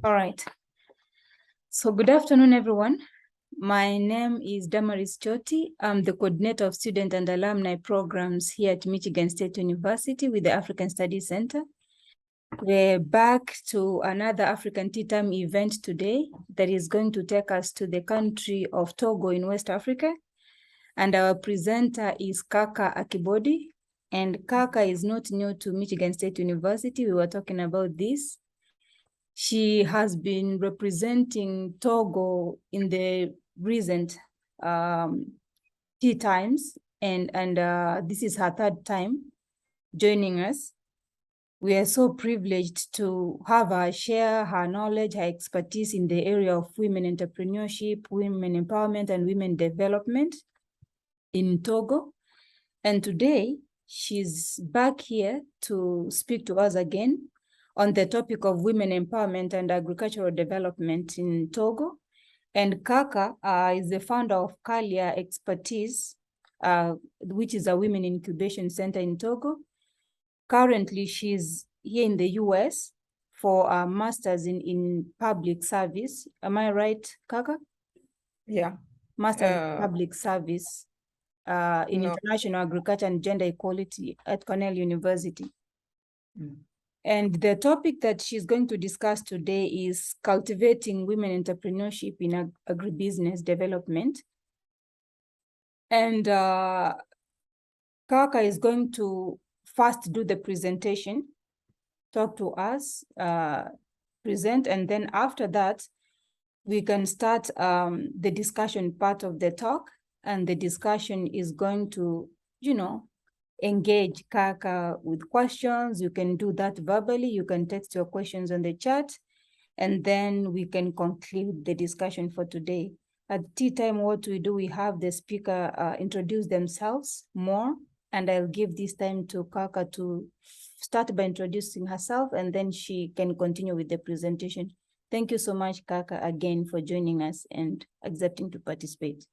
All right. So good afternoon, everyone. My name is Damaris Choti. I'm the coordinator of student and alumni programs here at Michigan State University with the African Studies Center. We're back to another African Tea Time event today that is going to take us to the country of Togo in West Africa. And our presenter is Caca Akibode. And Caca is not new to Michigan State University. We were talking about this. She has been representing Togo in the recent tea times, and this is her third time joining us. We are so privileged to have her share her knowledge, her expertise in the area of women entrepreneurship, women empowerment, and women development in Togo. And today, she's back here to speak to us again on the topic of women empowerment and agricultural development in Togo. And Caca is the founder of Kalia Expertise, which is a women incubation center in Togo. Currently, she's here in the US for a master's in public service. Am I right, Caca? Yeah. Master's in public service in international agriculture and gender equality at Cornell University. And the topic that she's going to discuss today is cultivating women entrepreneurship in agribusiness development. And Caca is going to first do the presentation, talk to us, present, and then after that, we can start the discussion part of the talk. And the discussion is going to, engage Caca with questions. You can do that verbally. You can text your questions on the chat, and then we can conclude the discussion for today. At tea time, what we do, we have the speaker introduce themselves more, and I'll give this time to Caca to start by introducing herself, and then she can continue with the presentation. Thank you so much, Caca, again for joining us and accepting to participate.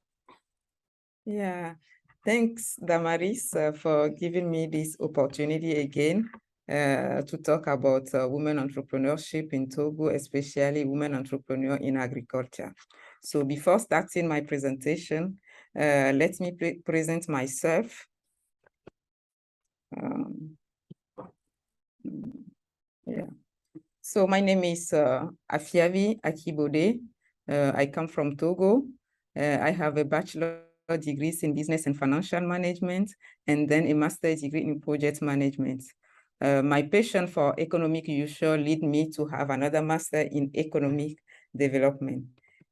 Yeah. Thanks, Damaris, for giving me this opportunity again to talk about women entrepreneurship in Togo, especially women entrepreneur in agriculture. So before starting my presentation, let me present myself. So my name is Afiavi Akibode. I come from Togo. I have a bachelor degrees in business and financial management, and then a master's degree in project management. My passion for economic usual lead me to have another master in economic development.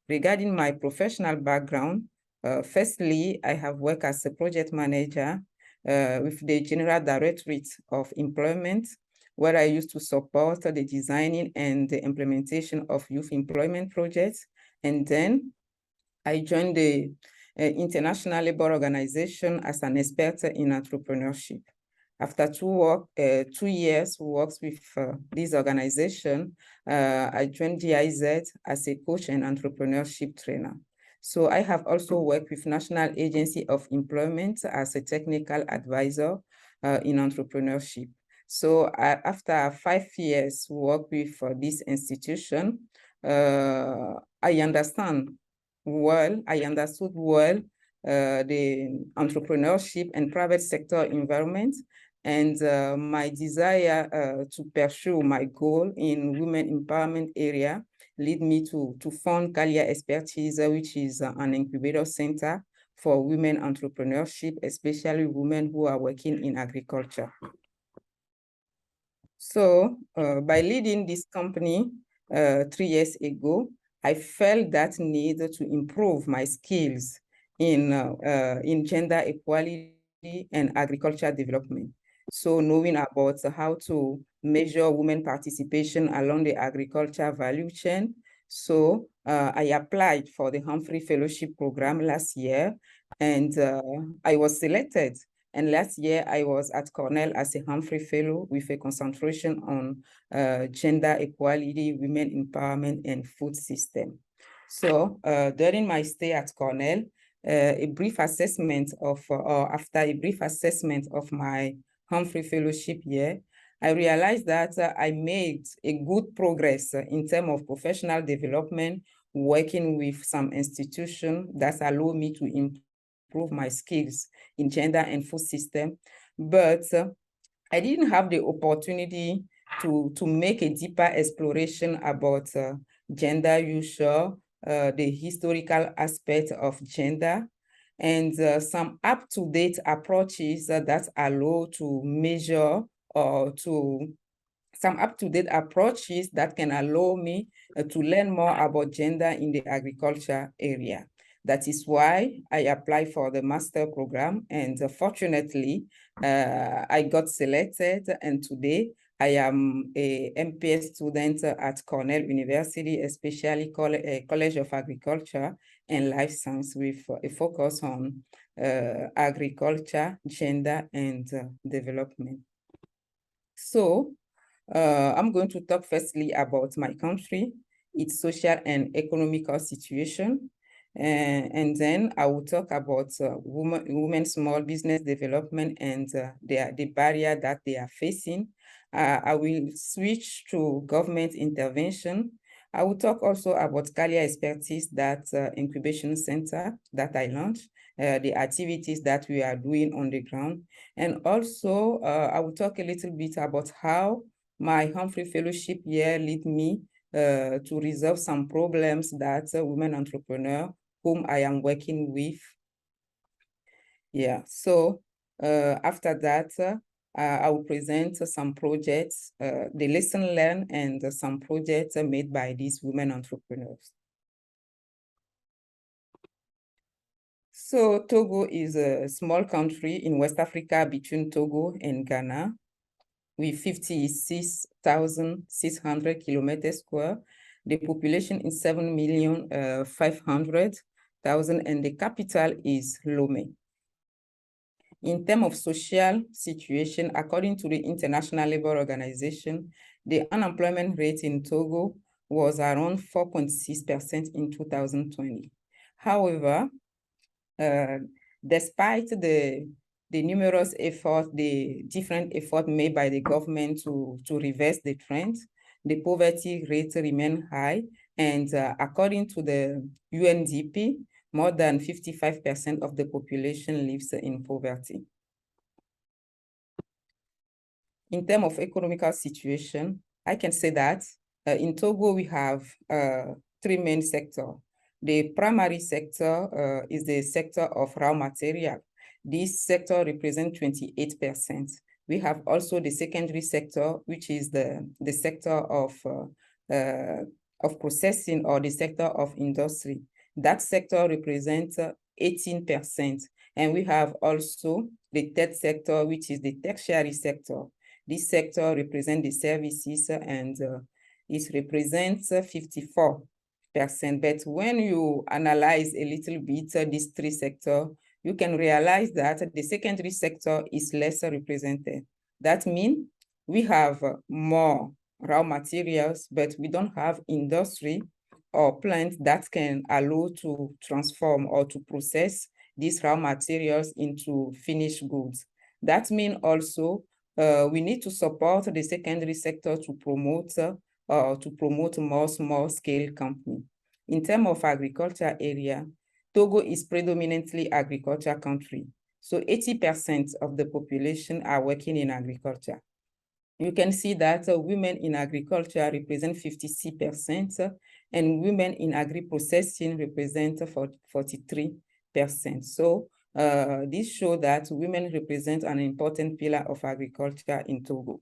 Regarding my professional background, firstly, I have worked as a project manager with the General Directorate of Employment, where I used to support the designing and the implementation of youth employment projects. And then I joined the International Labour Organization as an expert in entrepreneurship. After 2 years works with this organization, I joined GIZ as a coach and entrepreneurship trainer. So I have also worked with National Agency of Employment as a technical advisor in entrepreneurship. So after 5 years work with this institution, I understood well the entrepreneurship and private sector environment, and my desire to pursue my goal in women empowerment area lead me to found Kalia Expertise, which is an incubator center for women entrepreneurship, especially women who are working in agriculture. So by leading this company 3 years ago, I felt that need to improve my skills in gender equality and agriculture development. So knowing about how to measure women participation along the agriculture value chain. So I applied for the Humphrey Fellowship Program last year, and I was selected. And last year, I was at Cornell as a Humphrey Fellow with a concentration on gender equality, women empowerment, and food system. So during my stay at Cornell, after a brief assessment of my Humphrey Fellowship year, I realized that I made a good progress in terms of professional development, working with some institutions that allow me to improve my skills in gender and food system. But I didn't have the opportunity to make a deeper exploration about gender usual, the historical aspect of gender, and some up-to-date approaches that allow to measure or to some up-to-date approaches that can allow me to learn more about gender in the agriculture area. That is why I applied for the master program, and fortunately, I got selected, and today I am a MPS student at Cornell University, especially College of Agriculture and Life Science, with a focus on agriculture, gender, and development. So I'm going to talk firstly about my country, its social and economical situation, and then I will talk about women's small business development and the barrier that they are facing. I will switch to government intervention. I will talk also about career expertise, that incubation center that I launched, the activities that we are doing on the ground. And also, I will talk a little bit about how my Humphrey Fellowship year led me to resolve some problems that women entrepreneurs whom I am working with. Yeah, so after that, I will present some projects, the lesson learned and some projects made by these women entrepreneurs. So Togo is a small country in West Africa between Togo and Ghana, with 56,600 kilometers square. The population is 7,500,000, and the capital is Lomé. In terms of social situation, according to the International Labour Organization, the unemployment rate in Togo was around 4.6% in 2020. However, despite the numerous efforts, the different efforts made by the government to reverse the trend, the poverty rate remains high. And according to the UNDP, more than 55% of the population lives in poverty. In terms of economical situation, I can say that in Togo, we have three main sectors. The primary sector is the sector of raw material. This sector represents 28%. We have also the secondary sector, which is the sector of processing, or the sector of industry. That sector represents 18%. And we have also the third sector, which is the tertiary sector. This sector represents the services, and it represents 54%. But when you analyze a little bit these three sectors, you can realize that the secondary sector is less represented. That means we have more raw materials, but we don't have industry or plants that can allow to transform or to process these raw materials into finished goods. That means also we need to support the secondary sector to promote more small-scale companies. In terms of agriculture area, Togo is predominantly agriculture country. So 80% of the population are working in agriculture. You can see that women in agriculture represent 56%, and women in agri-processing represent 43%. So this shows that women represent an important pillar of agriculture in Togo.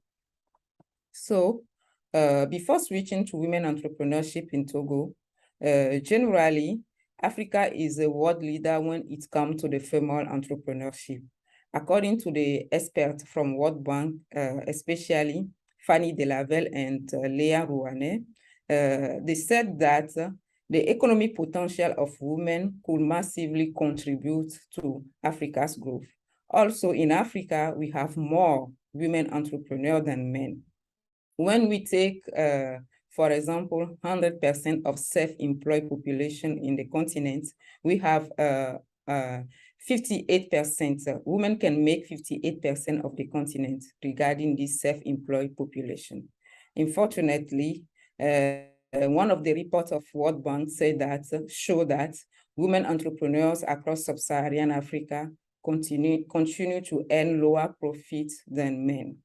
So before switching to women entrepreneurship in Togo, generally, Africa is a world leader when it comes to the female entrepreneurship. According to the experts from World Bank, especially Fanny Delavel and Léa Rouanet, they said that the economic potential of women could massively contribute to Africa's growth. Also, in Africa, we have more women entrepreneurs than men. When we take, for example, 100% of self-employed population in the continent, we have 58%, women can make 58% of the continent regarding this self-employed population. Unfortunately, one of the reports of World Bank show that women entrepreneurs across sub-Saharan Africa continue to earn lower profits than men.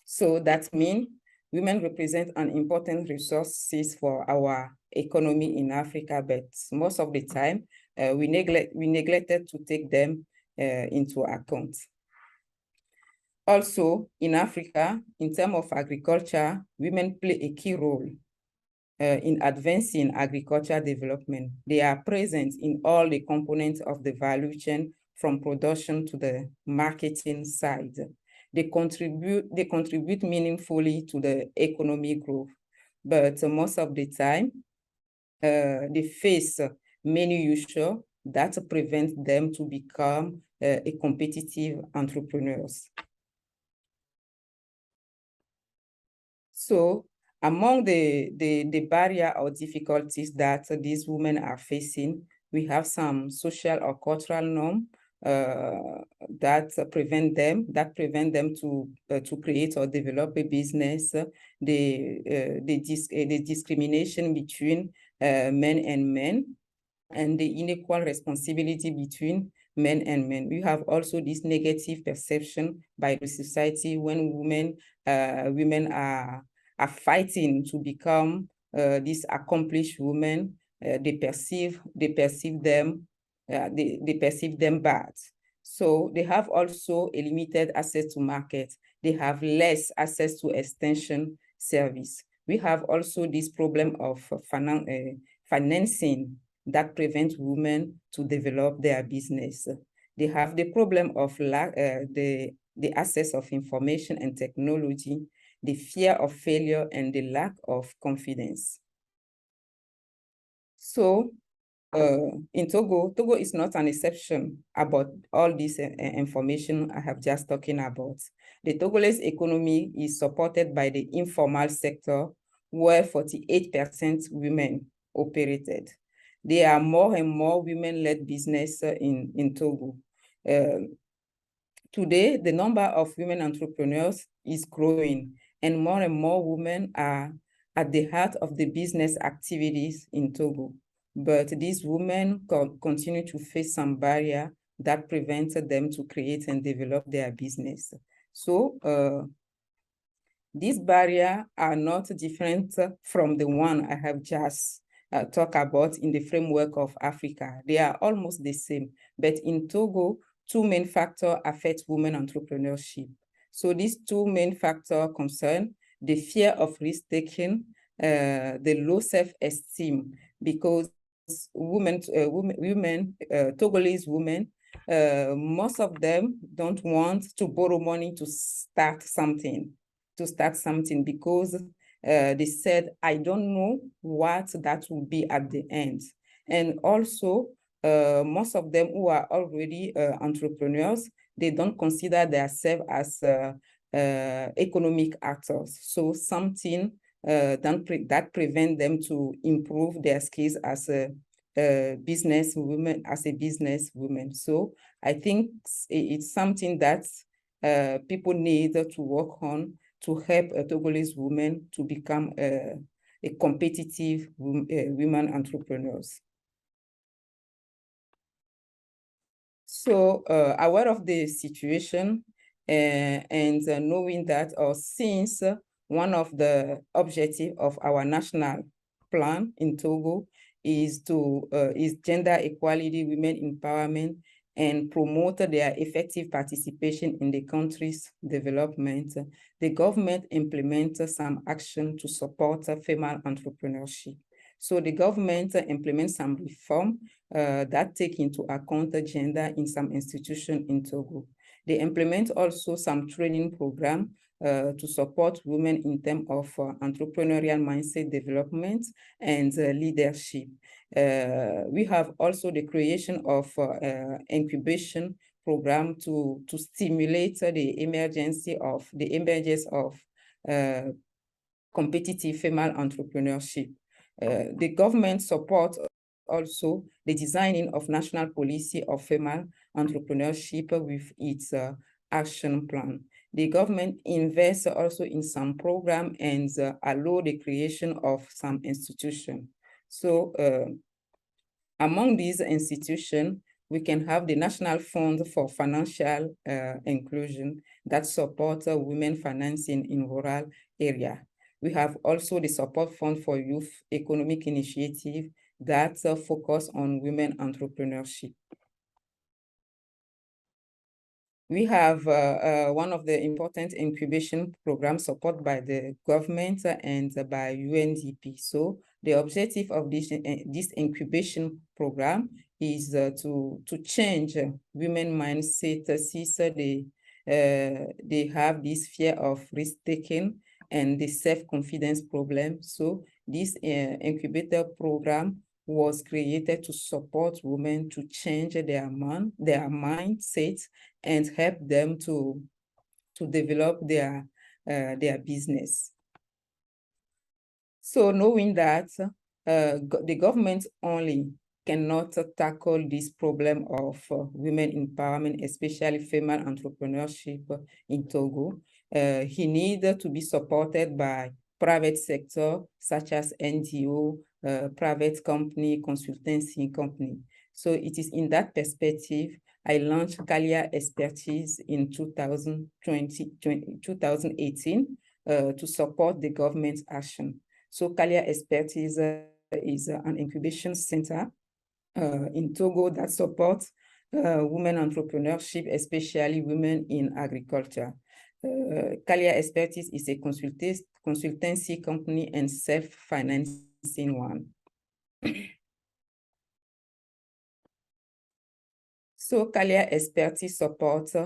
So that means women represent an important resources for our economy in Africa, but most of the time we neglected to take them into account. Also, in Africa, in terms of agriculture, women play a key role in advancing agricultural development. They are present in all the components of the value chain from production to the marketing side. They contribute meaningfully to the economic growth, but most of the time, they face many issues that prevent them to become a competitive entrepreneurs. So among the barrier or difficulties that these women are facing, we have some social or cultural norms that prevent them to create or develop a business. The discrimination between men, and the unequal responsibility between men and men. We have also this negative perception by the society when women are fighting to become these accomplished women. They perceive them bad. So they have also a limited access to market. They have less access to extension service. We have also this problem of financing that prevents women to develop their business. They have the problem of the access of information and technology, the fear of failure, and the lack of confidence. So in Togo is not an exception about all this information I have just talking about. The Togolese economy is supported by the informal sector, where 48% women operated. There are more and more women-led business in Togo. Today, the number of women entrepreneurs is growing, and more women are at the heart of the business activities in Togo. But these women continue to face some barrier that prevents them to create and develop their business. So these barriers are not different from the one I have just talked about in the framework of Africa. They are almost the same, but in Togo, two main factors affect women entrepreneurship. So these two main factors concern the fear of risk-taking, the low self-esteem, because Togolese women, most of them don't want to borrow money to start something because they said, I don't know what that will be at the end. And also, most of them who are already entrepreneurs, they don't consider themselves as economic actors. So something that prevent them to improve their skills as a businesswoman. So I think it's something that people need to work on to help Togolese women to become a competitive women entrepreneurs. So aware of the situation and knowing that, or since one of the objectives of our national plan in Togo is gender equality, women empowerment, and promote their effective participation in the country's development, the government implements some action to support female entrepreneurship. So the government implements some reform that take into account the gender in some institutions in Togo. They implement also some training program to support women in terms of entrepreneurial mindset development and leadership. We have also the creation of incubation program to stimulate the emergence of competitive female entrepreneurship. The government support also the designing of national policy of female entrepreneurship with its action plan. The government invests also in some program and allow the creation of some institution. So among these institutions, we can have the National Fund for Financial Inclusion that supports women financing in rural area. We have also the Support Fund for Youth Economic Initiative that focus on women entrepreneurship. We have one of the important incubation programs supported by the government and by UNDP. So the objective of this incubation program is to change women mindset since they have this fear of risk-taking and the self-confidence problem. So this incubator program was created to support women to change their mindset and help them to develop their business. So knowing that the government only cannot tackle this problem of women empowerment, especially female entrepreneurship in Togo, he needs to be supported by private sector, such as NGO, private company, consultancy company. So it is in that perspective I launched Caca Expertise in 2018 to support the government's action. So Caca Expertise is an incubation center in Togo that supports women entrepreneurship, especially women in agriculture. Caca Expertise is a consultancy company and self-financing one. So Caca Expertise supports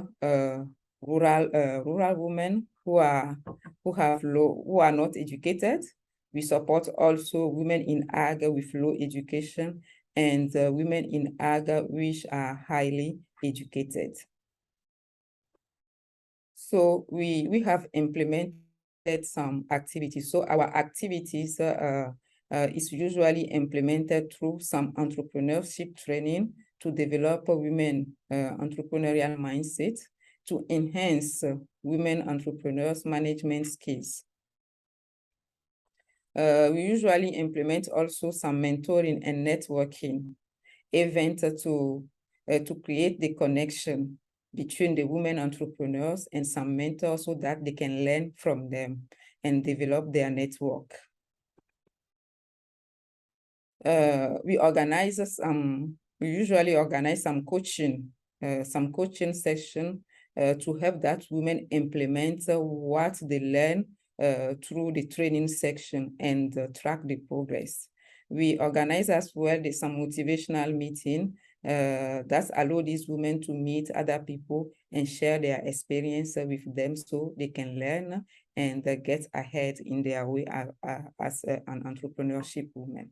rural women who are not educated. We support also women in ag with low education and women in ag which are highly educated. So we have implemented some activities. So our activities is usually implemented through some entrepreneurship training to develop a women entrepreneurial mindset, to enhance women entrepreneurs management skills. We usually implement also some mentoring and networking events to create the connection between the women entrepreneurs and some mentors so that they can learn from them and develop their network. We usually organize some coaching session to help that women implement what they learn through the training section and track the progress. We organize as well some motivational meeting that allow these women to meet other people and share their experience with them so they can learn and get ahead in their way as an entrepreneurship woman.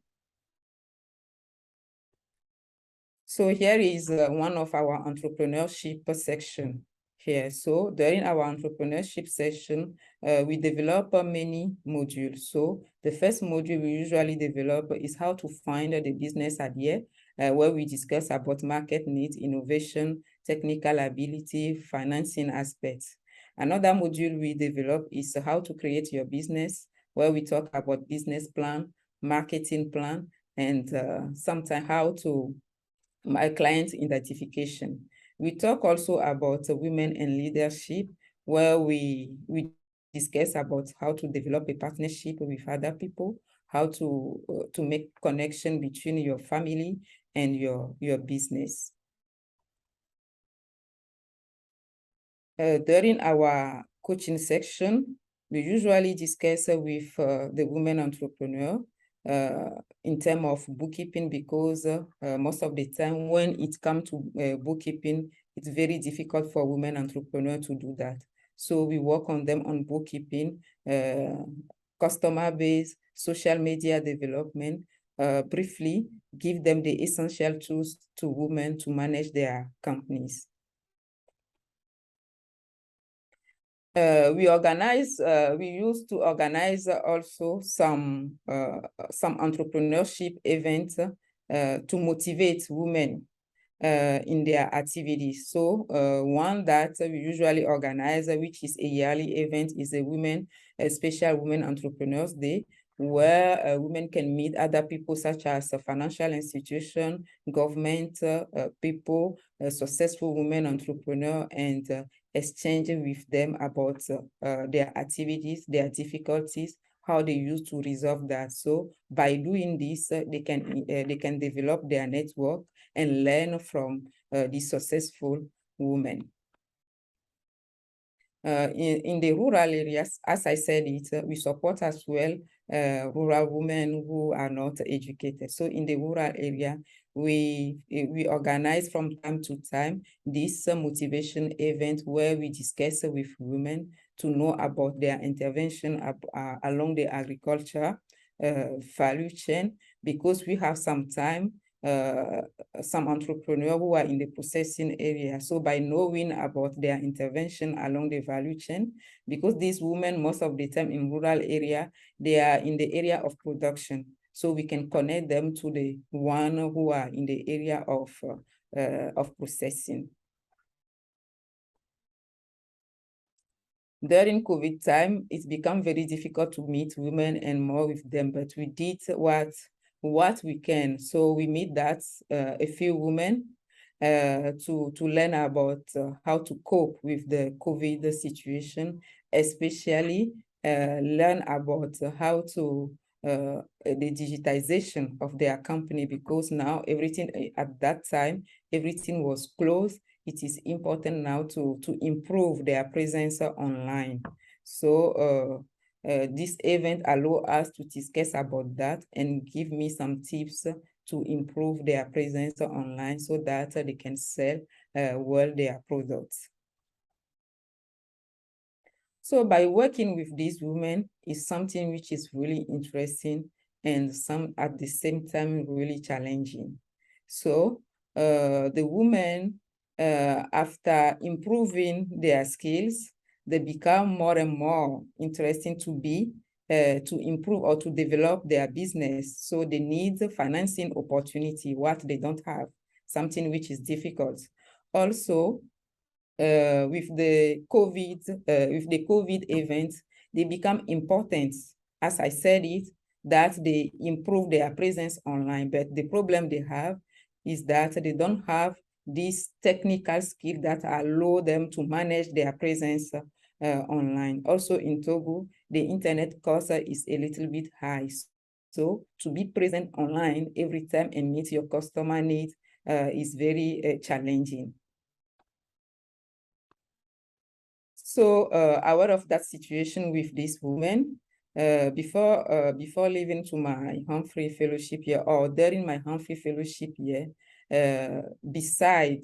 So here is one of our entrepreneurship section here. So during our entrepreneurship session, we develop many modules. So the first module we usually develop is how to find the business idea, where we discuss about market needs, innovation, technical ability, financing aspects. Another module we develop is how to create your business, where we talk about business plan, marketing plan, and sometimes how to my client identification. We talk also about women and leadership, where we discuss about how to develop a partnership with other people, how to make connection between your family and your business. During our coaching section, we usually discuss with the women entrepreneur in terms of bookkeeping, because most of the time when it comes to bookkeeping, it's very difficult for women entrepreneurs to do that. So we work on them on bookkeeping, customer base, social media development, briefly give them the essential tools to women to manage their companies. We used to organize also some entrepreneurship events to motivate women in their activities. So one that we usually organize, which is a yearly event, is a special Women Entrepreneurs Day, where women can meet other people such as financial institution, government people, successful women entrepreneur, and exchange with them about their activities, their difficulties, how they used to resolve that. So by doing this, they can develop their network and learn from the successful women. In the rural areas, as I said we support as well rural women who are not educated. So in the rural area, we organize from time to time this motivation event where we discuss with women to know about their intervention along the agriculture value chain, because we have some entrepreneurs who are in the processing area. So by knowing about their intervention along the value chain, because these women, most of the time in rural area, they are in the area of production. So we can connect them to the one who are in the area of processing. During COVID time, it's become very difficult to meet women and more with them, but we did what we can. So we meet a few women to learn about how to cope with the COVID situation, especially learn about how to the digitization of their company, because now everything at that time, everything was closed. It is important now to improve their presence online. So this event allows us to discuss about that and give me some tips to improve their presence online so that they can sell well their products. So by working with these women is something which is really interesting and at the same time really challenging. So the women, after improving their skills, they become more and more interesting to improve or to develop their business. So they need financing opportunity, what they don't have, something which is difficult. Also, with the COVID event, they become important. As I said that they improve their presence online, but the problem they have is that they don't have this technical skill that allow them to manage their presence online. Also in Togo, the internet cost is a little bit high. So to be present online every time and meet your customer needs is very challenging. So aware of that situation with this woman, before leaving to my Humphrey Fellowship year, or during my Humphrey Fellowship year, beside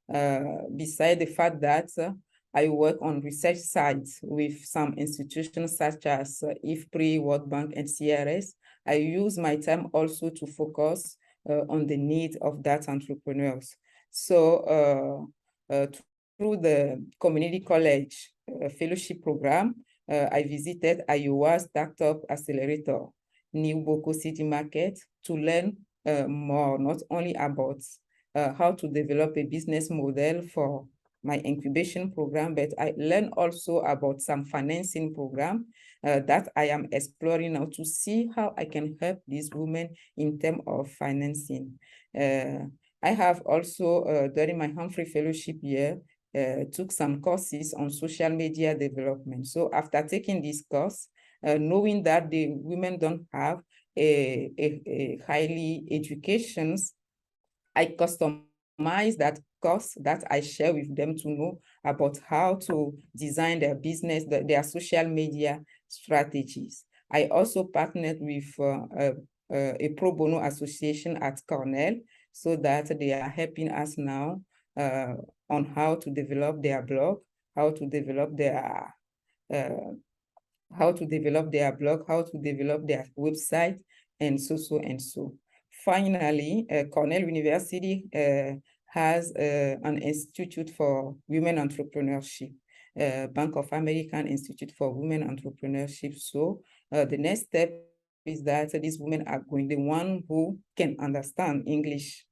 the fact that I work on research sites with some institutions such as IFPRI, World Bank, and CRS, I use my time also to focus on the needs of that entrepreneurs. So through the community college fellowship program, I visited Iowa Startup Accelerator, New Boko City Market, to learn more, not only about how to develop a business model for my incubation program, but I learned also about some financing program that I am exploring now to see how I can help these women in terms of financing. I have also, during my Humphrey Fellowship year, took some courses on social media development. So after taking this course, knowing that the women don't have a highly educations, I customize that course that I share with them to know about how to design their business, their social media strategies. I also partnered with a pro bono association at Cornell, so that they are helping us now on how to develop their blog, how to develop their website, and so. Finally, Cornell University has an Institute for Women Entrepreneurship, Bank of American Institute for Women Entrepreneurship. So the next step is that these women are going, the one who can understand English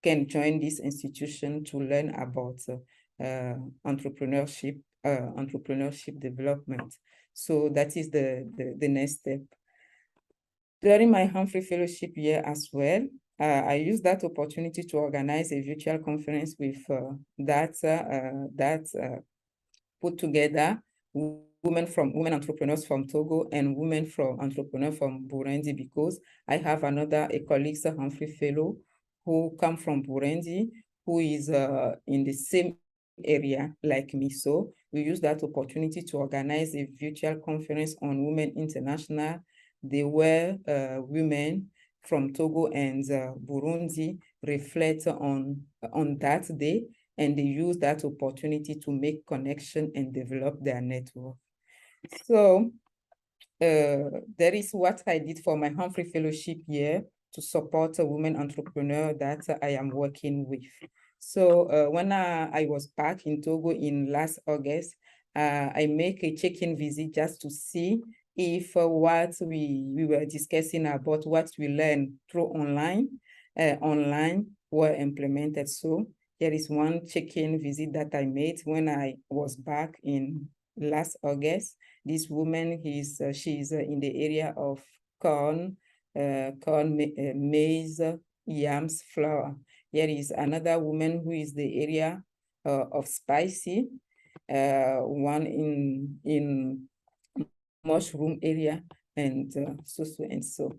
can join this institution to learn about entrepreneurship development. So that is the next step. During my Humphrey Fellowship year as well, I used that opportunity to organize a virtual conference with put together women entrepreneurs from Togo and women from entrepreneurs from Burundi, because I have a colleague, Humphrey Fellow, who come from Burundi, who is in the same area like me. So we use that opportunity to organize a virtual conference on Women International. They were women from Togo and Burundi reflect on that day, and they use that opportunity to make connection and develop their network. So that is what I did for my Humphrey Fellowship year to support a women entrepreneur that I am working with. So when I was back in Togo in last August, I make a check-in visit just to see if what we were discussing about what we learned through online were implemented. So there is one check-in visit that I made when I was back in last August. This woman she's in the area of corn, maize, yams, flour. There is another woman who is the area of spicy, one in mushroom area, and so.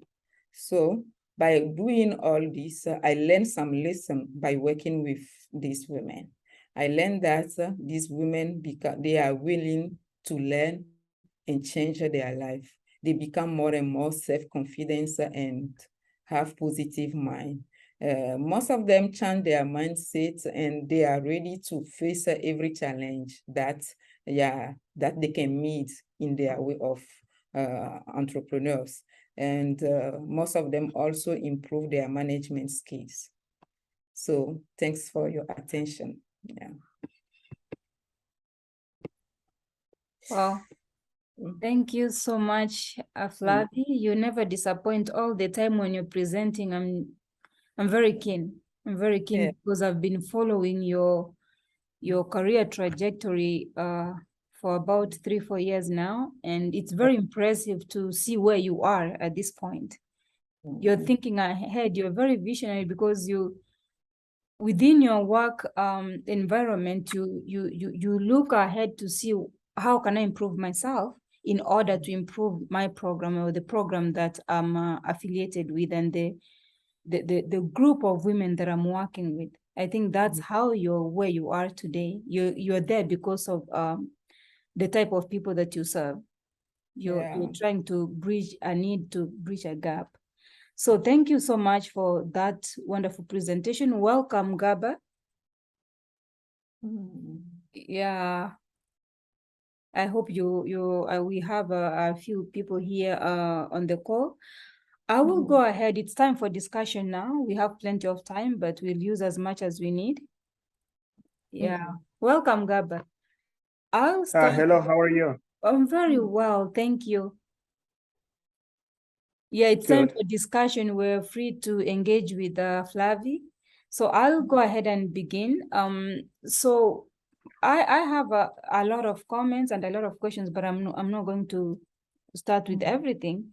So by doing all this, I learned some lessons by working with these women. I learned that these women, they are willing to learn and change their life. They become more and more self-confident and have positive mind. Most of them change their mindset and they are ready to face every challenge that they can meet in their way of entrepreneurs. And most of them also improve their management skills. So thanks for your attention. Yeah. Wow. Thank you so much, Afiavi. You never disappoint all the time when you're presenting. I'm very keen. I'm very keen because I've been following your career trajectory for about 3-4 years now, and it's very impressive to see where you are at this point. You're thinking ahead. You're very visionary because within your work environment, you look ahead to see how can I improve myself in order to improve my program or the program that I'm affiliated with and the group of women that I'm working with. I think that's how you're where you are today. You're there because of the type of people that you serve. You're trying to bridge a need, to bridge a gap. So thank you so much for that wonderful presentation. Welcome, Gaba. Yeah. I hope we have a few people here on the call. I will go ahead. It's time for discussion now. We have plenty of time, but we'll use as much as we need. Yeah. Welcome, Gaba. I'll start. Hello, how are you? I'm very well, thank you. Yeah, it's time for discussion. We're free to engage with Flavi. So I'll go ahead and begin. So I have a lot of comments and a lot of questions, but I'm not going to start with everything.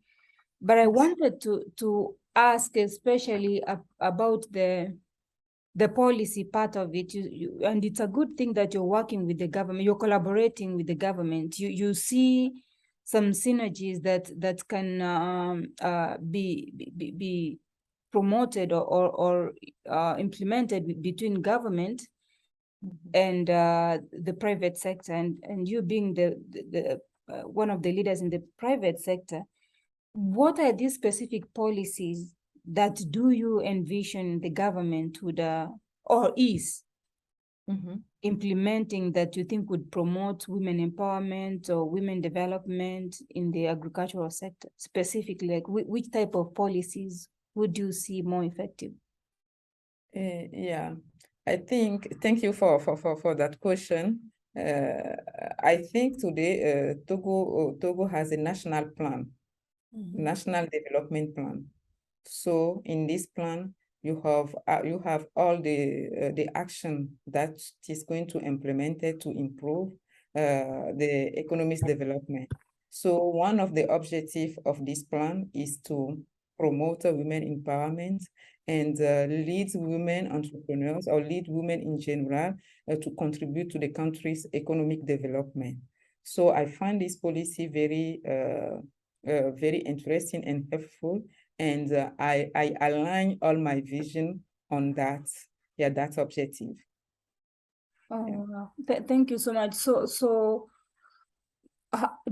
But I wanted to ask especially about the policy part of it. And it's a good thing that you're working with the government, you're collaborating with the government. You see some synergies that can be promoted or implemented between government and the private sector, and you being the one of the leaders in the private sector. What are these specific policies that do you envision the government would or is implementing that you think would promote women empowerment or women development in the agricultural sector? Specifically, like which type of policies would you see more effective? Yeah, I think, thank you for that question. I think today Togo has a national plan National Development Plan. So in this plan, you have all the action that is going to implement it to improve the economy's development. So one of the objectives of this plan is to promote women empowerment and lead women entrepreneurs or lead women in general to contribute to the country's economic development. So I find this policy very interesting and helpful, and I align all my vision on that, that objective. Oh, wow. Thank you so much. So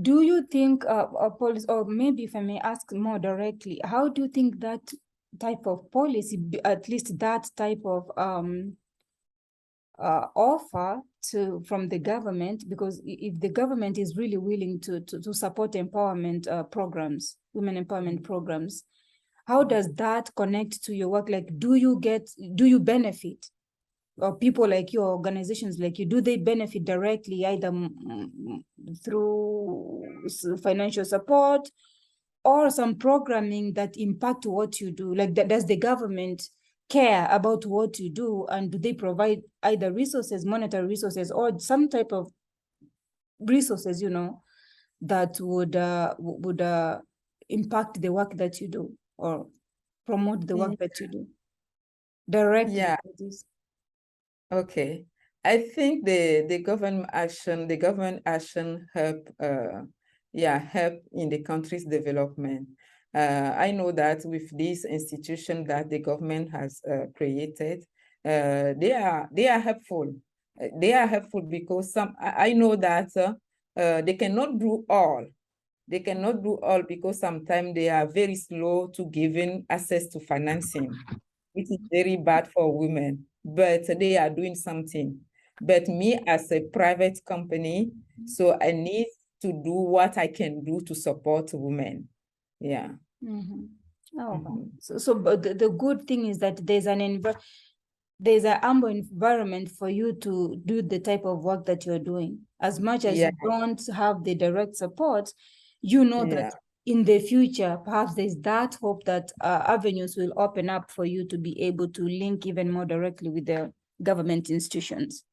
do you think a policy, or maybe if I may ask more directly, how do you think that type of policy, at least that type of offer from the government, because if the government is really willing to support empowerment programs, women empowerment programs, how does that connect to your work? Like, do you benefit? Or people like you, organizations like you, do they benefit directly either through financial support or some programming that impact what you do? Like, does the government care about what you do, and do they provide either resources, monetary resources, or some type of resources, that would impact the work that you do or promote the work that you do directly? Yeah. Okay. I think the government action help in the country's development. I know that with this institution that the government has created, they are helpful. They are helpful because I know that they cannot do all. They cannot do all because sometimes they are very slow to giving access to financing, which is very bad for women, but they are doing something. But me as a private company, so I need to do what I can do to support women. Yeah. Oh, but the good thing is that there's an humble environment for you to do the type of work that you're doing. As much as you don't have the direct support, that in the future, perhaps there's that hope that avenues will open up for you to be able to link even more directly with the government institutions.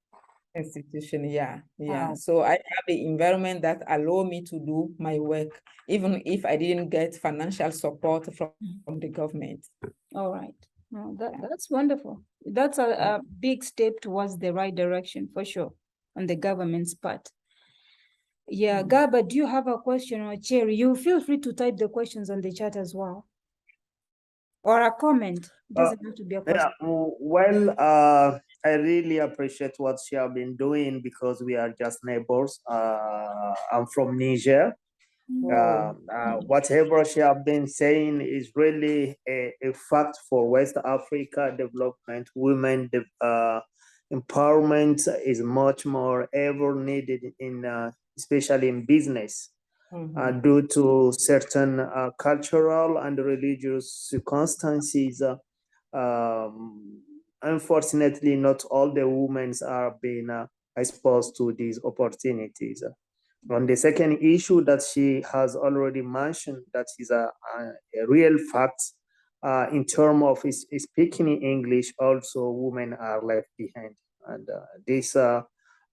Yeah. So I have the environment that allow me to do my work, even if I didn't get financial support from the government. All right. No, that's wonderful. That's a big step towards the right direction for sure on the government's part. Yeah, Gaba, do you have a question, or Cherry? You feel free to type the questions on the chat as well. Or a comment. It doesn't have to be a question. I really appreciate what she have been doing because we are just neighbors. I'm from Niger. Whatever she have been saying is really a fact for West Africa development. Women empowerment is much more ever needed especially in business. Due to certain cultural and religious circumstances. Unfortunately, not all the women are being exposed to these opportunities. On the second issue that she has already mentioned, that is a real fact. In terms of speaking English, also women are left behind, and this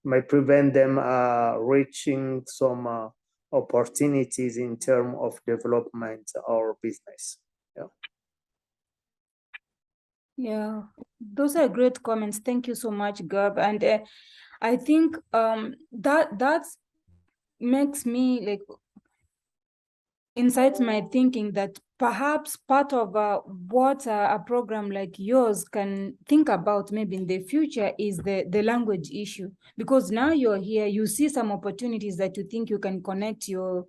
may prevent them reaching some opportunities in terms of development or business. Yeah, those are great comments. Thank you so much, Gab. And I think that makes me like incites my thinking that perhaps part of what a program like yours can think about maybe in the future is the language issue. Because now you're here, you see some opportunities that you think you can connect your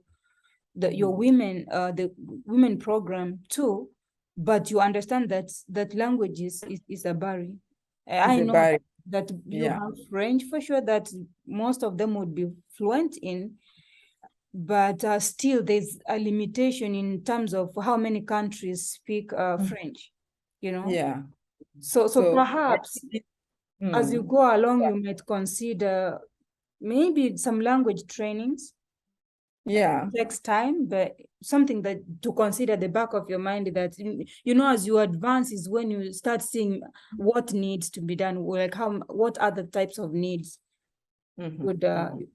women, the women program too, but you understand that language is a barrier. I know that you have French for sure that most of them would be fluent in, but still there's a limitation in terms of how many countries speak French, Yeah. So perhaps as you go along, you might consider maybe some language trainings Yeah. It takes time, but something that to consider the back of your mind that, you know, as you advance is when you start seeing what needs to be done, like what other types of needs would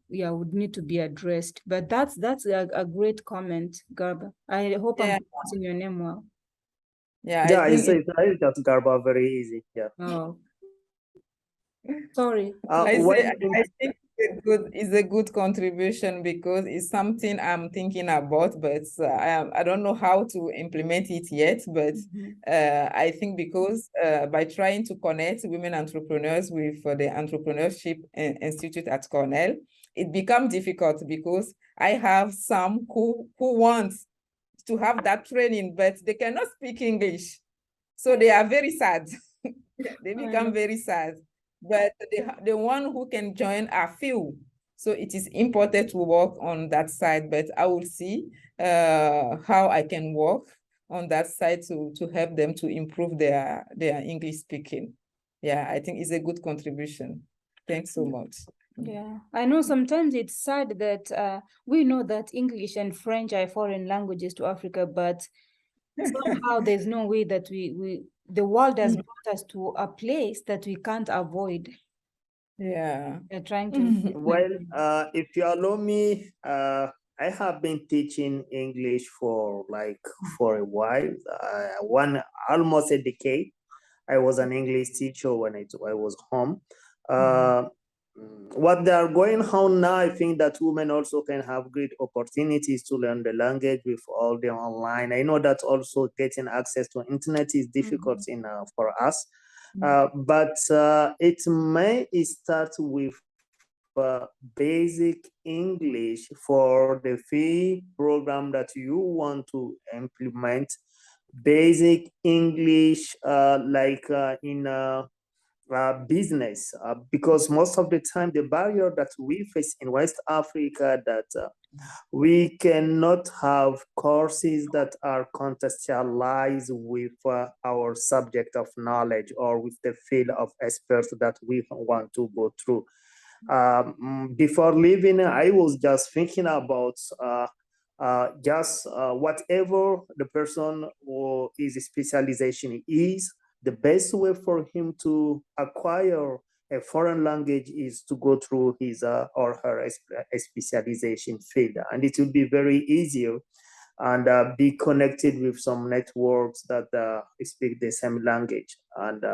would need to be addressed. But that's a great comment, Garba. I hope I'm pronouncing your name well. Yeah, I Yeah, think it's just Garba, very easy. Yeah. Oh, sorry. I When think it's a good contribution because it's something I'm thinking about, but I don't know how to implement it yet. But I think because by trying to connect women entrepreneurs with the Entrepreneurship Institute at Cornell, it becomes difficult because I have some who want to have that training, but they cannot speak English. So they are very sad. They become very sad. But the one who can join are few. So it is important to work on that side, but I will see how I can work on that side to help them to improve their English speaking. Yeah, I think it's a good contribution. Thanks so much. Yeah, I know sometimes it's sad that we know that English and French are foreign languages to Africa, but somehow there's no way that the world has brought us to a place that we can't avoid. Yeah. We're trying to. Well, if you allow me, I have been teaching English for a while, almost a decade. I was an English teacher when I was home. What they are going on now, I think that women also can have great opportunities to learn the language with all the online. I know that also getting access to internet is difficult for us, but it may start with basic English for the fee program that you want to implement. Basic English, in business, because most of the time the barrier that we face in West Africa that we cannot have courses that are contextualized with our subject of knowledge or with the field of experts that we want to go through. Before leaving, I was just thinking about whatever the person or his specialization is, the best way for him to acquire a foreign language is to go through his or her specialization field, and it will be very easier and be connected with some networks that speak the same language. And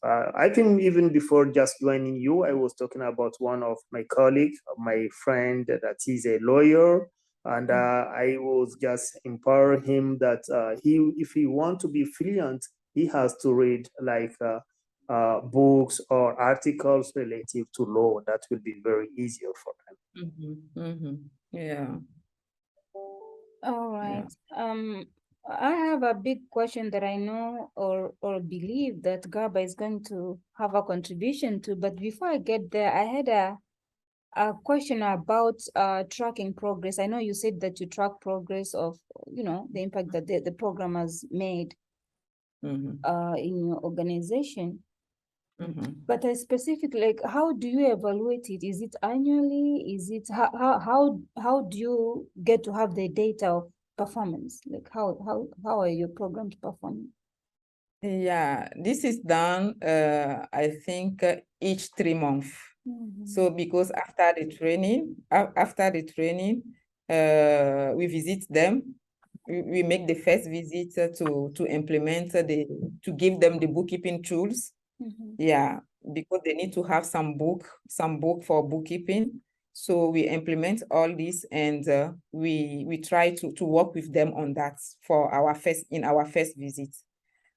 I think even before just joining you, I was talking about one of my colleagues, my friend that is a lawyer, and I was just empowering him that if he wants to be fluent, he has to read books or articles relative to law. That will be very easier for him. Yeah. All right. I have a big question that I know or believe that Garba is going to have a contribution to. But before I get there, I had a question about tracking progress. I know you said that you track progress of, the impact that the program has made in your organization. But I specifically, like, how do you evaluate it? Is it annually? Is it how do you get to have the data of performance? Like how are your programs performing? Yeah, this is done, I think, each 3 months. So because after the training, we visit them. We make the first visit to implement to give them the bookkeeping tools. Yeah, because they need to have some book for bookkeeping. So we implement all this, and we try to work with them on that for our first visit.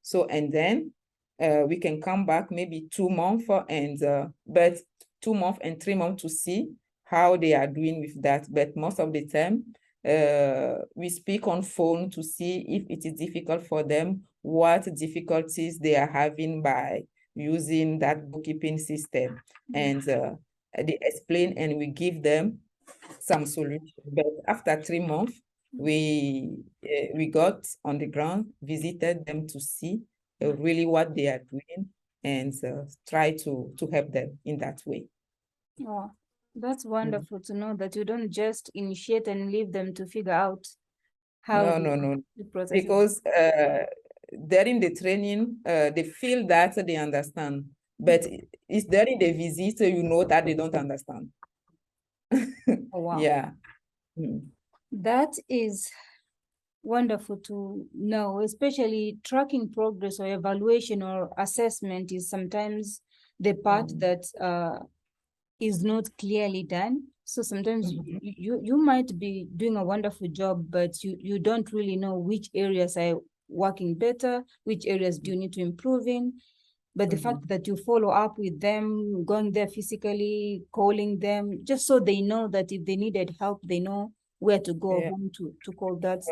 So, and then we can come back maybe 2 months but 2 months and 3 months to see how they are doing with that. But most of the time, we speak on phone to see if it is difficult for them, what difficulties they are having by using that bookkeeping system. And they explain and we give them some solution. But after 3 months, we got on the ground, visited them to see really what they are doing and try to help them in that way. Oh, That's wonderful to know that you don't just initiate and leave them to figure out how No. to process it. Because during the training, they feel that they understand. But it's during the visit, you know that they don't understand. Oh, wow. Yeah. Mm. That is wonderful to know, especially tracking progress or evaluation or assessment is sometimes the part that is not clearly done. So sometimes you might be doing a wonderful job, but you don't really know which areas are working better, which areas do you need to improve in. But the fact that you follow up with them, going there physically, calling them, just so they know that if they needed help, they know where to go, Yeah. whom to call. That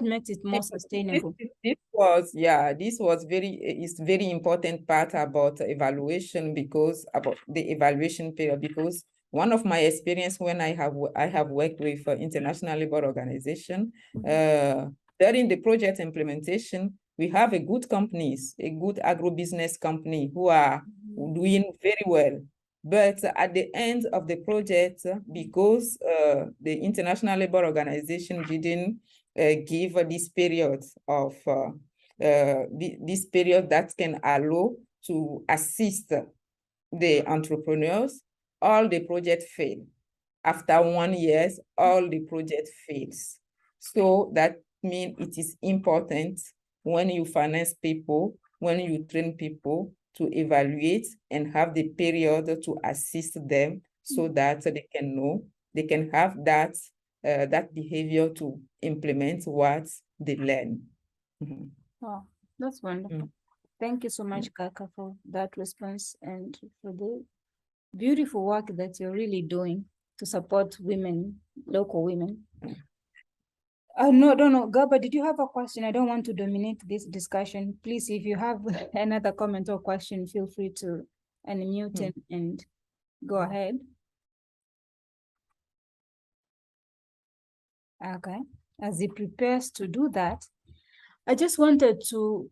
makes it more This, sustainable. this was is very important part about evaluation, because about the evaluation period, because one of my experience when I have worked with International Labour Organization, during the project implementation, we have a good companies, a good agribusiness company who are doing very well. But at the end of the project, because the International Labour Organization didn't give this period of this period that can allow to assist the entrepreneurs, all the project fail. After 1 year, all the project fails. So that means it is important when you finance people, when you train people, to evaluate and have the period to assist them so that they can know, they can have that that behavior to implement what they learn. Wow, that's wonderful. Thank you so much, Caca, for that response and for the beautiful work that you're really doing to support women, local women. No, Gaba, did you have a question? I don't want to dominate this discussion. Please, if you have another comment or question, feel free to unmute and go ahead. Okay, as he prepares to do that, I just wanted to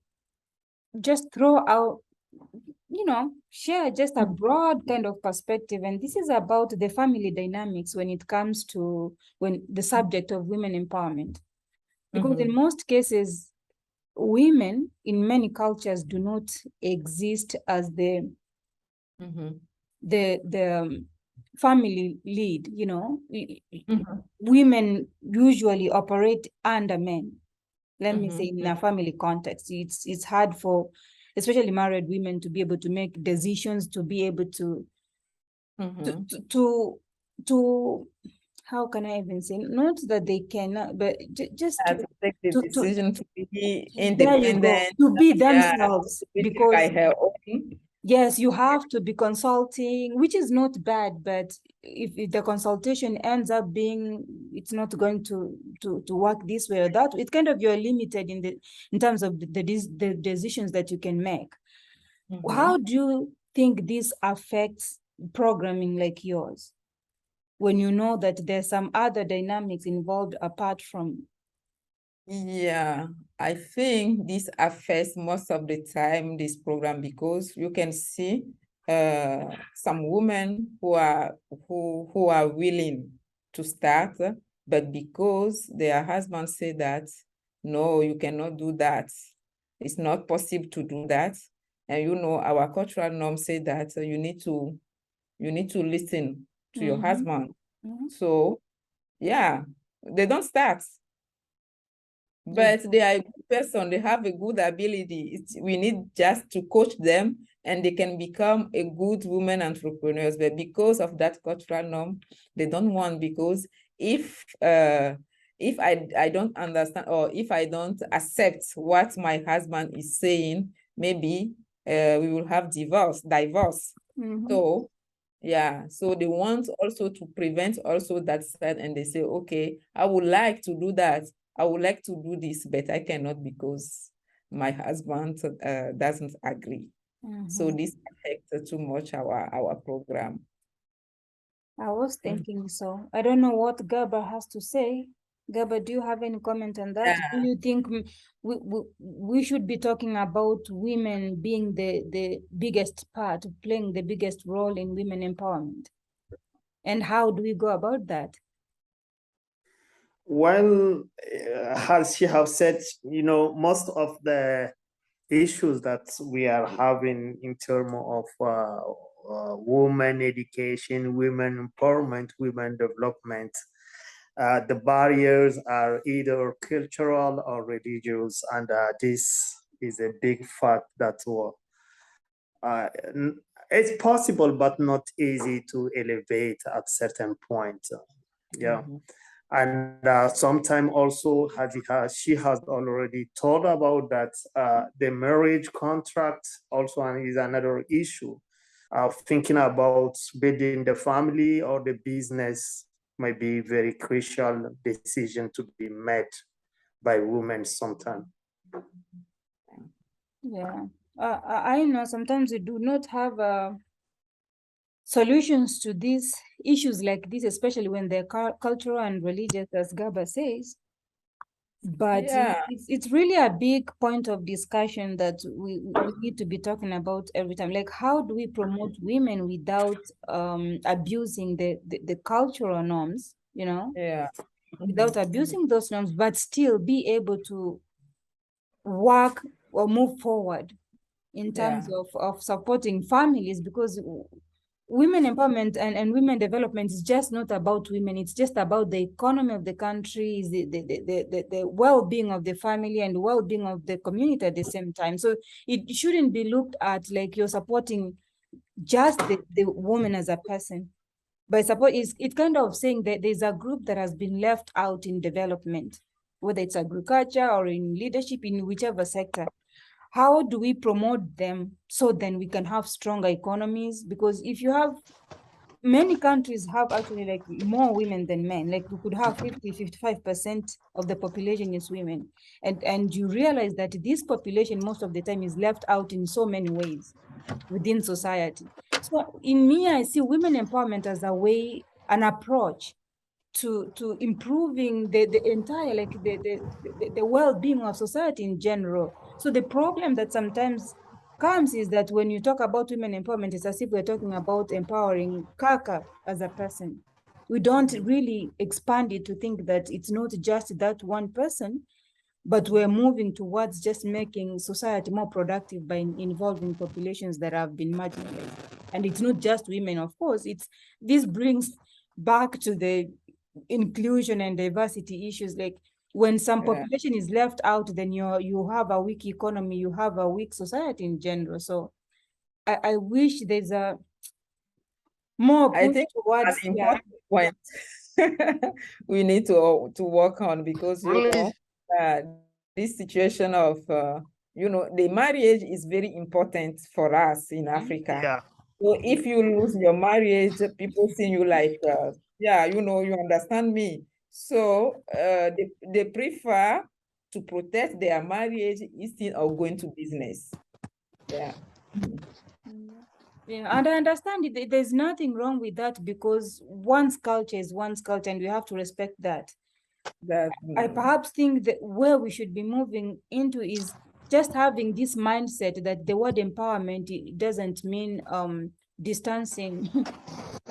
just throw out, share just a broad kind of perspective. And this is about the family dynamics when it comes to the subject of women empowerment. Because in most cases, women in many cultures do not exist as the family lead, Women usually operate under men. Let me say, in a family context, it's hard for especially married women to be able to make decisions, to be able to how can I even say, not that they cannot, but just to take the decision to be there you go, independent, to be themselves, because by her own. yes, you have to be consulting, which is not bad, but if the consultation ends up being, it's not going to work this way or that, it's kind of, you're limited in terms of the decisions that you can make. How do you think this affects programming like yours, when you know that there's some other dynamics involved apart from? Yeah, I think this affects most of the time this program, because you can see some women who are willing to start, but because their husbands say that no, you cannot do that, it's not possible to do that, and our cultural norms say that you need to listen to your husband. So yeah, they don't start. But they are a good person, they have a good ability. We need just to coach them and they can become a good women entrepreneurs. But because of that cultural norm, they don't want, because if I don't understand, or if I don't accept what my husband is saying, maybe we will have divorce. So yeah, so they want also to prevent also that side, and they say, okay, I would like to do that. I would like to do this, but I cannot because my husband doesn't agree. So this affects too much our program. I was thinking so. I don't know what Gaba has to say. Gaba, do you have any comment on that? Do you think we should be talking about women being the biggest part, playing the biggest role in women empowerment? And how do we go about that? Well, as she have said, most of the issues that we are having in terms of women education, women empowerment, women development, the barriers are either cultural or religious, and this is a big fact that uh, it's possible but not easy to elevate at certain point. Yeah. And sometime also, she has already thought about that. The marriage contract also is another issue. Thinking about building the family or the business might be very crucial decision to be made by women sometimes. Yeah, I know sometimes we do not have solutions to these issues like this, especially when they're cultural and religious, as Gaba says. But Yeah, it's really a big point of discussion that we need to be talking about every time. Like, how do we promote women without abusing the cultural norms, yeah. without abusing those norms, but still be able to work or move forward in Yeah, terms of supporting families, because women empowerment and women development is just not about women. It's just about the economy of the country, is the well-being of the family and well-being of the community at the same time. So it shouldn't be looked at like you're supporting just the woman as a person. By support is it kind of saying that there's a group that has been left out in development, whether it's agriculture or in leadership, in whichever sector. How do we promote them so then we can have stronger economies? Because if you have, many countries have actually like more women than men, like we could have 55% of the population is women, and you realize that this population most of the time is left out in so many ways within society. So in me, I see women empowerment as a way, an approach to improving the entire, like the well-being of society in general. So the problem that sometimes comes is that when you talk about women empowerment, it's as if we're talking about empowering Caca as a person. We don't really expand it to think that it's not just that one person, but we're moving towards just making society more productive by involving populations that have been marginalized. And it's not just women, of course. This brings back to the inclusion and diversity issues. Like when some yeah. population is left out, then you have a weak economy, you have a weak society in general. So I wish there's a more I push think an towards, yeah. important point we need to work on, because Really? this situation of the marriage is very important for us in Africa. Yeah. So if you lose your marriage, people see you like yeah, you understand me. So they prefer to protect their marriage instead of going to business. Yeah. Yeah, and I understand it. There's nothing wrong with that, because one's culture is one's culture, and we have to respect that. That I perhaps think that where we should be moving into is just having this mindset that the word empowerment, it doesn't mean distancing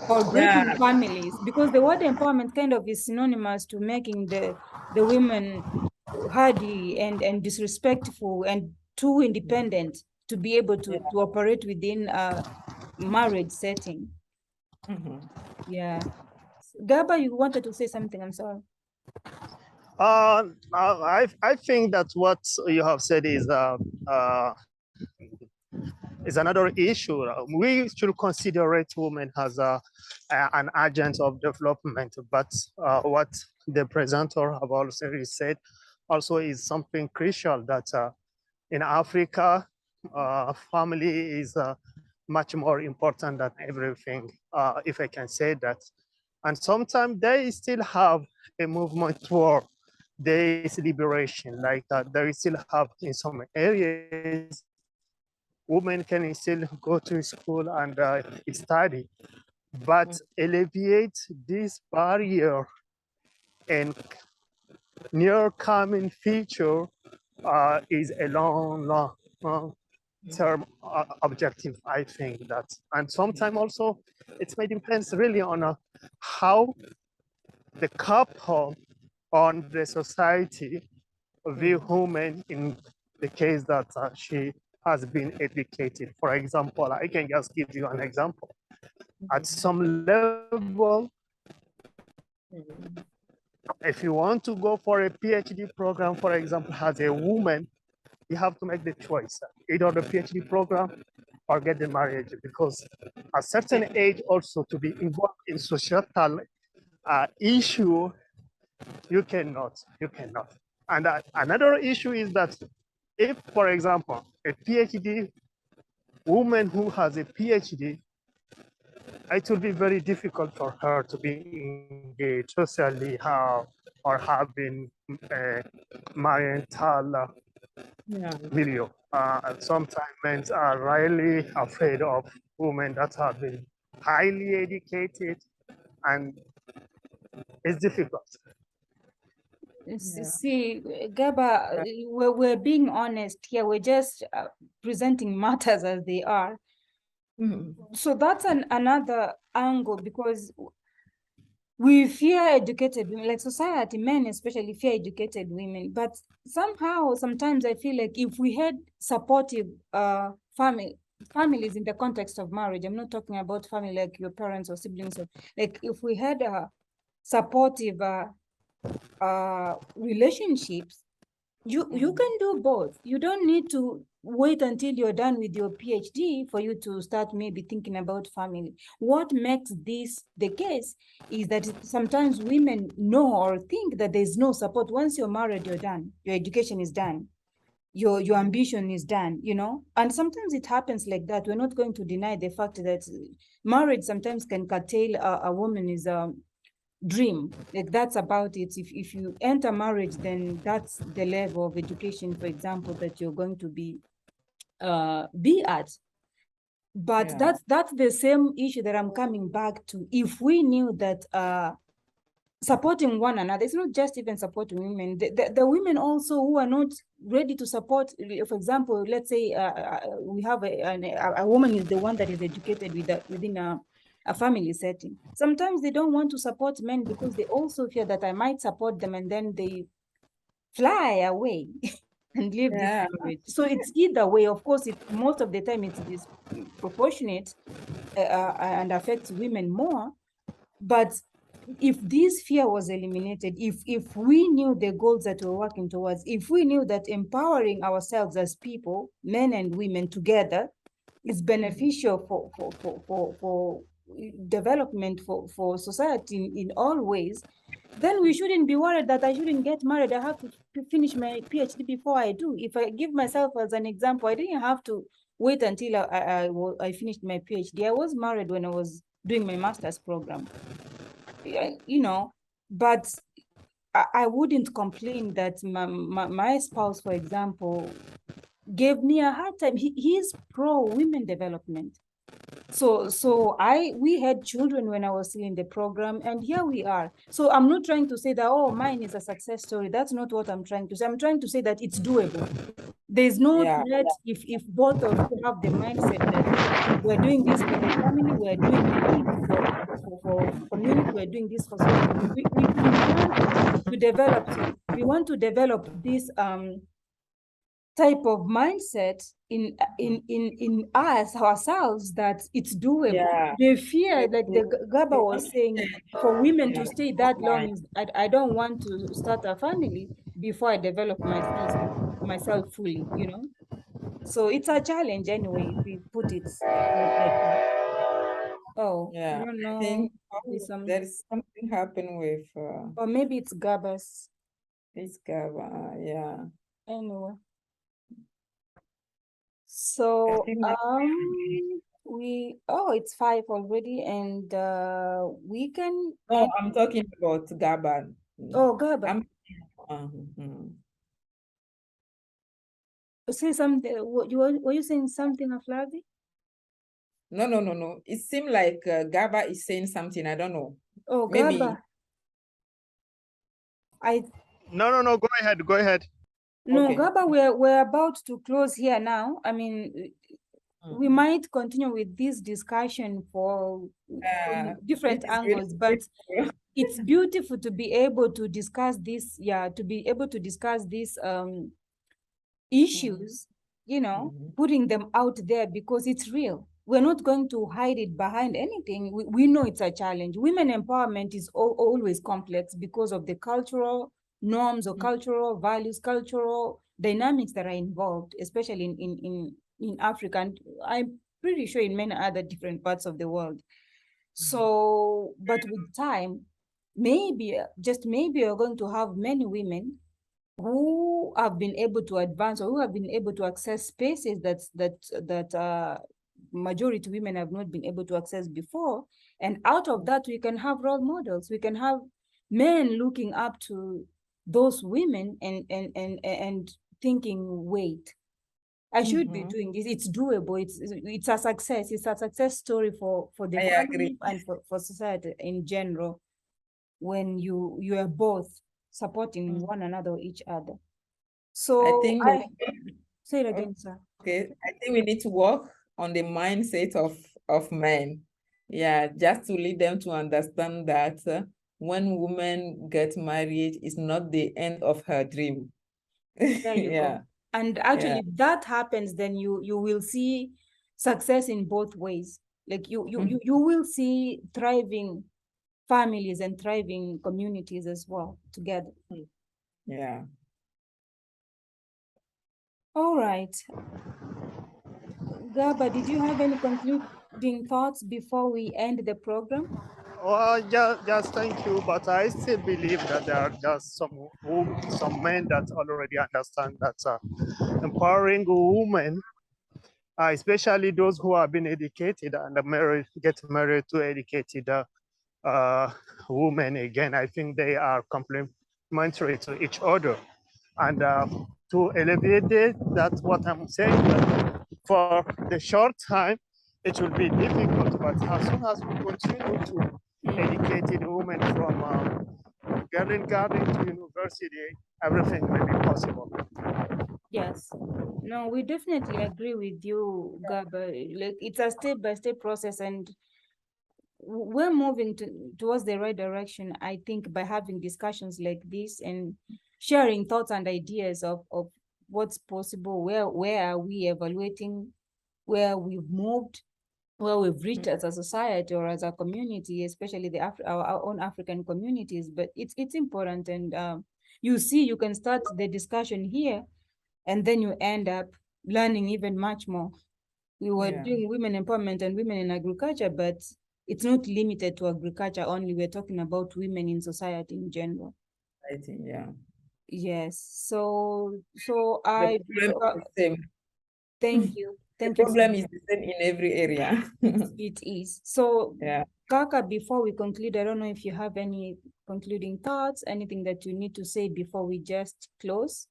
or breaking yeah. families, because the word empowerment kind of is synonymous to making the women hardy and disrespectful and too independent to be able to operate within a marriage setting. Mhm. Yeah. Gaba, you wanted to say something, I'm sorry. I think that what you have said is another issue. We should consider women as an agent of development, but what the presenter have also said also is something crucial, that in Africa, family is much more important than everything, if I can say that. And sometimes they still have a movement toward this liberation, like they still have in some areas women can still go to school and study, but alleviate this barrier and near coming future is a long term objective, I think that. And sometimes also it may depend really on how the couple on the society view women in the case that she has been educated. For example, I can just give you an example. At some level, if you want to go for a PhD program, for example, as a woman, you have to make the choice, either the PhD program or get the marriage, because at certain age also to be involved in societal issue, you cannot. And another issue is that if, for example, a PhD woman who has a PhD, it will be very difficult for her to be engaged socially or having a marital milieu. Sometimes men are really afraid of women that have been highly educated, and it's difficult. See, Gaba, we're being honest here. We're just presenting matters as they are. So that's another angle, because we fear educated women, like society, men especially fear educated women. But somehow, sometimes I feel like if we had supportive families in the context of marriage, I'm not talking about family like your parents or siblings, like if we had supportive relationships, you can do both. You don't need to wait until you're done with your PhD for you to start maybe thinking about family. What makes this the case is that sometimes women know or think that there's no support. Once you're married, you're done. Your education is done. Your ambition is done, you know? And sometimes it happens like that. We're not going to deny the fact that marriage sometimes can curtail a woman's dream. Like that's about it. If you enter marriage, then that's the level of education, for example, that you're going to be at. But that's the same issue that I'm coming back to. If we knew that supporting one another, it's not just even supporting women, the women also who are not ready to support, for example, let's say we have a woman is the one that is educated within a family setting. Sometimes they don't want to support men because they also fear that I might support them and then they fly away and leave this marriage. So it's either way. Of course, most of the time it's disproportionate and affects women more. But if this fear was eliminated, if we knew the goals that we're working towards, if we knew that empowering ourselves as people, men and women together, is beneficial for development for society in all ways, then we shouldn't be worried that I shouldn't get married. I have to finish my PhD before I do. If I give myself as an example, I didn't have to wait until I finished my PhD. I was married when I was doing my master's program. You know, but I wouldn't complain that my spouse, for example, gave me a hard time. He's pro women development. So we had children when I was still in the program, and here we are. So I'm not trying to say that, oh, mine is a success story. That's not what I'm trying to say. I'm trying to say that it's doable. There's no threat if both of you have the mindset that we're doing this for the family, we're doing it for community, we're doing this for society. We want to develop this type of mindset in us ourselves, that it's doable. The fear, like the Gaba was saying, for women to stay that long is I don't want to start a family before I develop myself fully, you know. So it's a challenge anyway, if we put it like that. Oh, I don't know. I think some, there is something happened with or maybe it's Gaba's. It's Gaba, Anyway. So it's 5 already, and we can. No, I'm talking about Gaba. Oh, Gaba. Say something. Were you saying something, Afiavi? No. It seemed like Gaba is saying something. I don't know. Oh, maybe. Gaba. No. Go ahead. No, Okay. Gaba, we're about to close here now. I mean, we might continue with this discussion for different It is angles, really but beautiful. it's beautiful to be able to discuss this, to be able to discuss these issues, putting them out there because it's real. We're not going to hide it behind anything. We know it's a challenge. Women empowerment is always complex because of the cultural norms or cultural values, cultural dynamics that are involved, especially in Africa, and I'm pretty sure in many other different parts of the world. So, but with time, maybe, just maybe, you're going to have many women who have been able to advance or who have been able to access spaces that majority women have not been able to access before. And out of that, we can have role models. We can have men looking up to those women and thinking, wait, I should be doing this. It's doable. It's a success. It's a success story for the I family agree. and for society in general, when you are both supporting one another or each other. I So think say it again, sir. okay, I think we need to work on the mindset of men. Yeah, just to lead them to understand that when women get married, it's not the end of her dream. There you Yeah. go. And actually, if that happens, then you will see success in both ways. Like you will see thriving families and thriving communities as well together. Yeah. All right. Gaba, did you have any concluding thoughts before we end the program? Well, just thank you, but I still believe that there are just some men that already understand that empowering women, especially those who have been educated and get married to educated women again. I think they are complementary to each other. And to elevate it, that's what I'm saying. That for the short time, it will be difficult, but as soon as we continue to educate women from kindergarten to university, everything will be possible. Yes. No, we definitely agree with you, Gaba. Like, it's a step-by-step process, and we're moving towards the right direction, I think, by having discussions like this and sharing thoughts and ideas of what's possible, where are we evaluating, where we've moved, where we've reached as a society or as a community, especially our own African communities. But it's important, and you see, you can start the discussion here, and then you end up learning even much more. We were doing women empowerment and women in agriculture, but it's not limited to agriculture only. We're talking about women in society in general. I think, yeah. Yes. So The I problem is the same. thank you. The Thank you. problem is the same in every area. It is. So Yeah. Caca, before we conclude, I don't know if you have any concluding thoughts, anything that you need to say before we just close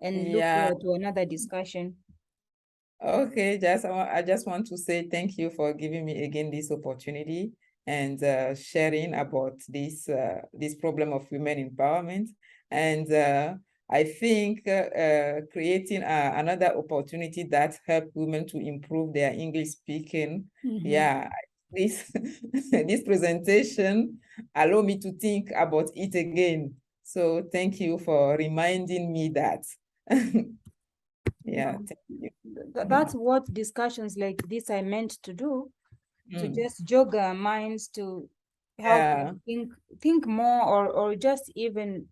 and look forward to another discussion. Okay, I just want to say thank you for giving me again this opportunity and sharing about this problem of women empowerment. And I think creating another opportunity that help women to improve their English speaking. Yeah, this this presentation allow me to think about it again. So thank you for reminding me that. Yeah, thank you. That's what discussions like this are meant to do, to just jog our minds, to help us think more, or just even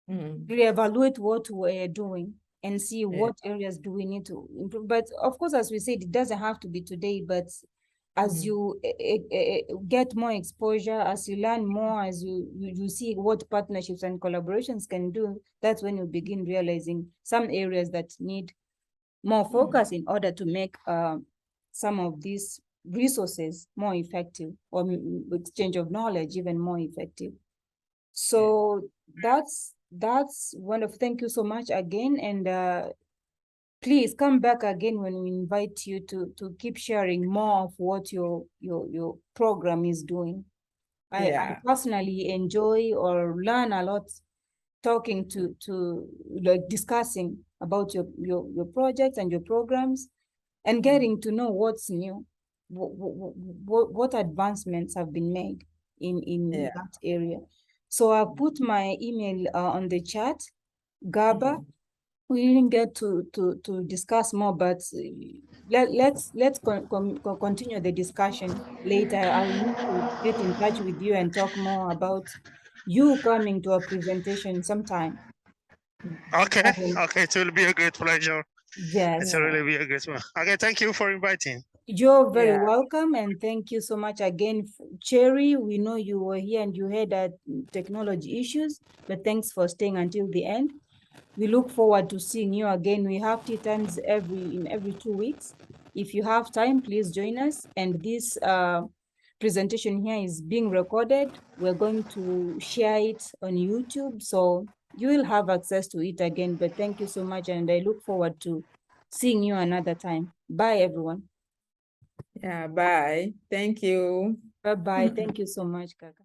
reevaluate what we're doing and see what areas do we need to improve. But of course, as we said, it doesn't have to be today, but as you get more exposure, as you learn more, as you see what partnerships and collaborations can do, that's when you begin realizing some areas that need more focus in order to make some of these resources more effective, or exchange of knowledge even more effective. So that's wonderful. Thank you so much again, and please come back again when we invite you to keep sharing more of what your program is doing. I personally enjoy or learn a lot talking to like discussing about your projects and your programs. and getting to know what's new, what advancements have been made in that area. So I'll put my email on the chat. Gaba, we didn't get to discuss more, but let's continue the discussion later. I'll need to get in touch with you and talk more about you coming to a presentation sometime. Okay, okay, it will be a great pleasure. Yes. It will really be a great one. Okay, thank you for inviting. You're very welcome, and thank you so much again, Cherry. We know you were here and you had technology issues, but thanks for staying until the end. We look forward to seeing you again. We have tea times every 2 weeks. If you have time, please join us. And this presentation here is being recorded. We're going to share it on YouTube, so you will have access to it again. But thank you so much, and I look forward to seeing you another time. Bye, everyone. Yeah, bye. Thank you. Bye-bye. Thank you so much, Caca.